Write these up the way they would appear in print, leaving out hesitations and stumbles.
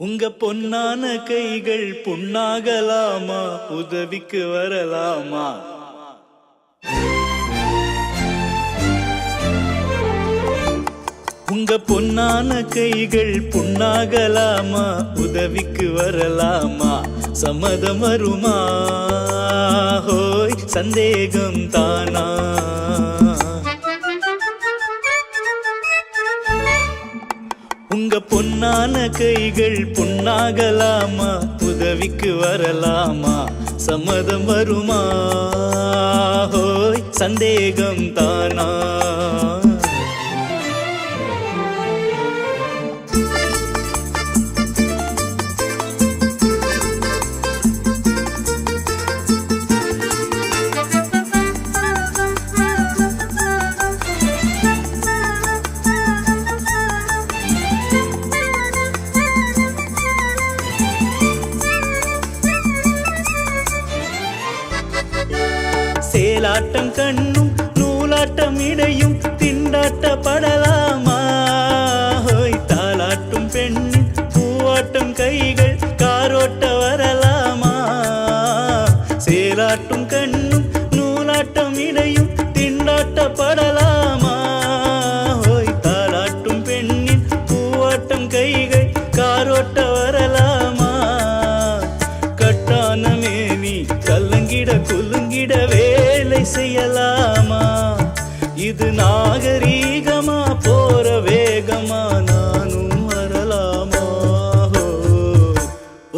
உங்க பொன்னான கைகள் புண்ணாகலாமா, உதவிக்கு வரலாமா? உங்க பொன்னான கைகள் புண்ணாகலாமா, உதவிக்கு வரலாமா? சம்மதம் வருமா? ஹோய் சந்தேகம் தானா? உங்க பொன்னான கைகள் புண்ணாகலாமா, உதவிக்கு வரலாமா? சம்மதம் வருமா? ஹோய் சந்தேகம் தானா? சேலாட்டம் கண்ணும் நூலாட்டம் இடையும் திண்டாட்டப்படலாமா? ஹோய் தாலாட்டும் பெண்ணின் பூவாட்டம் கைகள் காரோட்ட வரலாமா? சேலாட்டும் கண்ணும் நூலாட்டம் இடையும் திண்டாட்டப்படலாமா? ஹோய் தாலாட்டும் பெண்ணின் பூவாட்டம் கைகள் காரோட்ட வரலாமா? கட்டான மேனி கல்லங்கிட குலுங்கிட வேலை செய்யலாமா? இது நாகரீகமா, போற வேகமா, நானும் வரலாமா?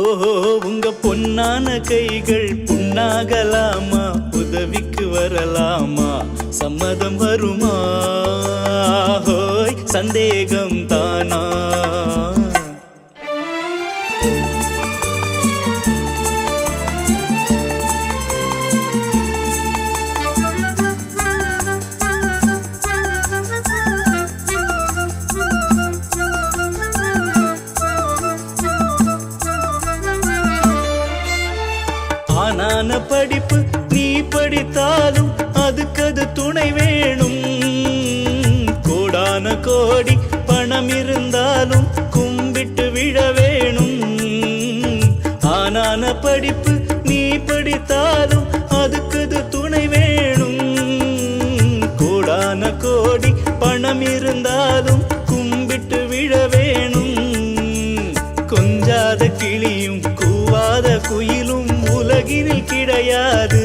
ஓஹோ உங்க பொன்னான கைகள் புண்ணாகலாமா, உதவிக்கு வரலாமா? சம்மதம் வருமா? ஹோய் சந்தேகம் தானா? ஆனான படிப்பு நீ படித்தாலும் அதுக்கது துணை வேணும். கோடான கோடி பணம் இருந்தாலும் கும்பிட்டு விழ வேணும். ஆனான படிப்பு நீ படித்தாலும் அதுக்கது துணை வேணும். கோடான கோடி பணம் இருந்தாலும் கும்பிட்டு விழ வேணும். கொஞ்சாத கிளியும் கூவாத குயிலும் உலகினில் கிடையாது.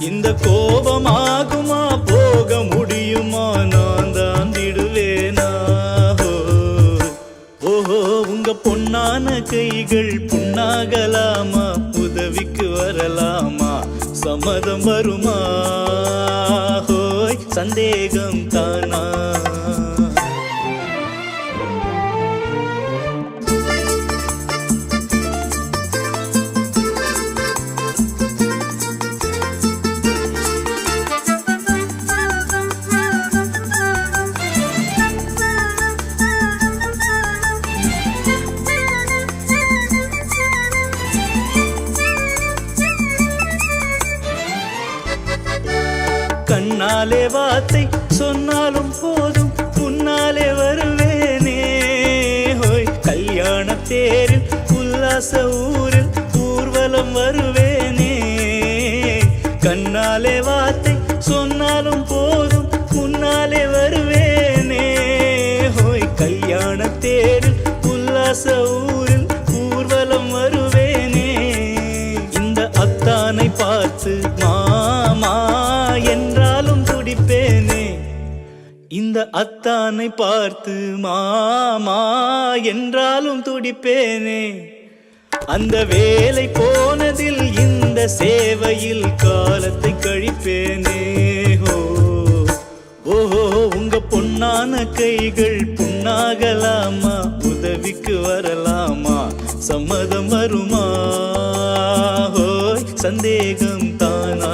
இந்த கோபமாகுமா, போக முடியுமா, நான் தான் திடுவேனா? ஓஹோ உங்க பொன்னான கைகள் புண்ணாகலாமா, உதவிக்கு வரலாமா? சம்மதம் வருமா? ஹோய் சந்தேகம் தானா? கண்ணாலே வார்த்தை சொன்னாலும் போதும், முன்னாலே வருவேனே. ஹோய் கல்யாண தேரில் உல்லாச ஊரில் ஊர்வலம் வருவேனே. கண்ணாலே வார்த்தை சொன்னாலும் போதும், முன்னாலே வருவேனே. ஹோய் கல்யாண தேரில் உல்லாச ஊரில் ஊர்வலம் வருவேனே. இந்த அத்தானை பார்த்து மாமா என்றாலும் துடிப்பேனே. இந்த அத்தானை பார்த்து மாமா என்றாலும் துடிப்பேனே. அந்த வேலை போனதில் இந்த சேவையில் காலத்தை கழிப்பேனே. ஓஹோ உங்க பொன்னான கைகள் புண்ணாகலாமா, உதவிக்கு வரலாமா? சம்மதம் வருமா? ஹோய் சந்தேகம் தானா?